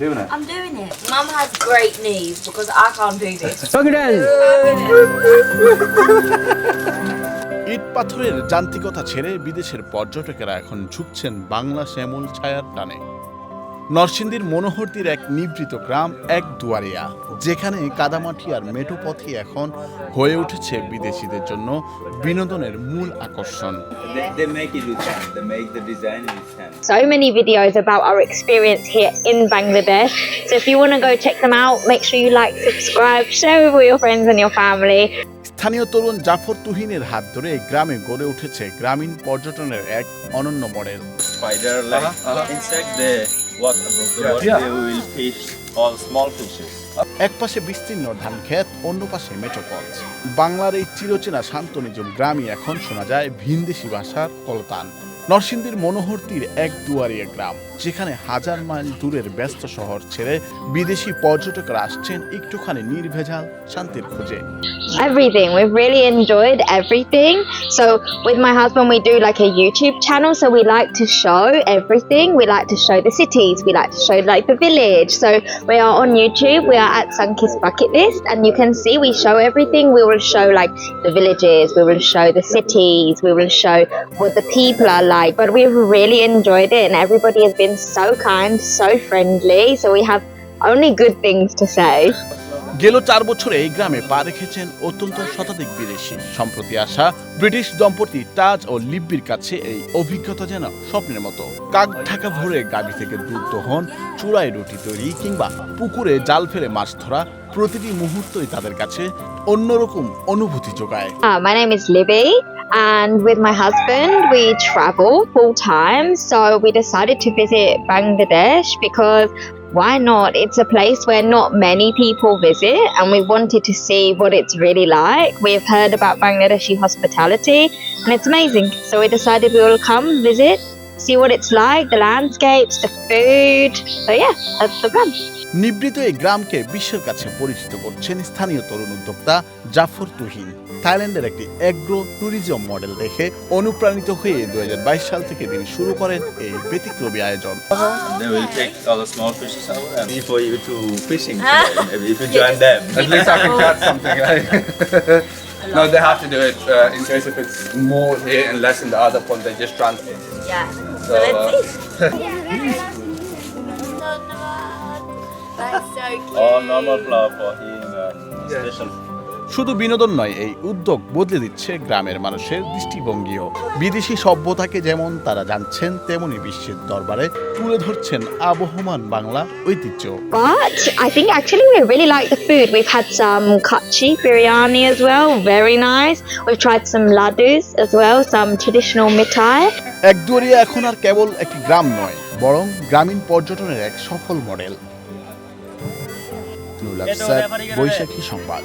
Doing it. I'm doing it. Mum has great knees because I can't do this. ইট পাথরের যান্ত্রিকতা ছেড়ে বিদেশের পর্যটকেরা এখন ঝুঁকছেন বাংলা শ্যামল ছায়ার টানে। নরসিংদীর মনোহরদীর এক নিভৃত গ্রাম এক দুয়ারিয়া, যেখানে কাদামাটি আর মেঠো পথই এখন হয়ে উঠেছে বিদেশিদের জন্য বিনোদনের মূল আকর্ষণ। They make it with hand. They make the design with hand. So many videos about our experience here in Bangladesh. So if you want to go check them out, make sure you like, subscribe, share with all your friends and your family. স্থানীয় তরুণ জাফর তুহিনের হাত ধরে এই গ্রামে গড়ে উঠেছে গ্রামীণ পর্যটনের এক অনন্য model. Spider like insect, they walk above the water. They will fish all small fishes. এক পাশে বিস্তীর্ণ ধান ক্ষেত, অন্য পাশে মেঠো পথ। বাংলার এই চিরচেনা শান্ত নিঝুম গ্রামই এখন শোনা যায় ভিনদেশি ভাষার কলতান। নরসিংদীর মনোহরদীর এক দুয়ারিয়া গ্রাম, যেখানে হাজার মাইল দূরের ব্যস্ত শহর ছেড়ে বিদেশি পর্যটকরা আসছেন একটুখানি নির্ভেজাল শান্তির খোঁজে। Everything. We've really enjoyed everything. So with my husband, we do like a YouTube channel. So we like to show everything. We like to show the cities. We like to show like the village. So we are on YouTube. We are at Sunkist Bucket List, and you can see we show everything. We will show like the villages. We will show the cities. We will show what the people are like. But we've really enjoyed it, and everybody has been so kind, so friendly. So we have only good things to say. গেল 4 বছরে এই গ্রামে পা রেখেছেন অত্যন্ত শতাধিক বিদেশি। সম্প্রতি আসা ব্রিটিশ দম্পতি তাজ ও লিব্বির কাছে এই অভিজ্ঞতা যেন স্বপ্নের মতো। কাক ঢাকা ভরে গাভী থেকে দুধ দহন, চূড়ায় রুটি তৈরি কিংবা পুকুরে জাল ফেলে মাছ ধরা, প্রতিটি মুহূর্তই তাদের কাছে অন্যরকম অনুভূতি যোগায়। My name is Libby, and with my husband we travel full time, so we decided to visit Bangladesh because why not? It's a place where not many people visit, and we wanted to see what it's really like. We've heard about Bangladeshi hospitality and it's amazing, so we decided we will come visit, see what it's like, the landscapes, the food. So yeah, that's the plan. নিভৃত এই গ্রামকে বিশ্বের কাছে পরিচিত করছেন স্থানীয় তরুণ উদ্যোক্তা জাফর তুহিন। থাইল্যান্ডের একটি এগ্রো ট্যুরিজম মডেল দেখে অনুপ্রাণিত হয়ে 2022 সাল থেকে তিনি শুরু করেন এই ব্যতিক্রমী আয়োজন। They will take all the small fishes out and for you to fishing today. Maybe if you join them. At least I can catch something, right? No, they have to do it in case if it's more here and less in the other pond, they just transfer. Yeah. So, let's see. That's so cute. All normal flower for him, special. শুধু বিনোদন নয়, এই উদ্যোগ বদলে দিচ্ছে গ্রামের মানুষের দৃষ্টিভঙ্গিও। বিদেশি সভ্যতাকে যেমন তারা জানছেন, তেমনি বিশ্বের দরবারে তুলে ধরছেন আবহমান বাংলা ঐতিহ্য। But I think actually we really like the food. We've had some kachi biryani as well, very nice. We've tried some laddus as well, some traditional mithai. এক দুয়ারিয়া এখন আর কেবল একটি গ্রাম নয়, বরং গ্রামীণ পর্যটনের এক সফল মডেল। বৈশাখী সংবাদ।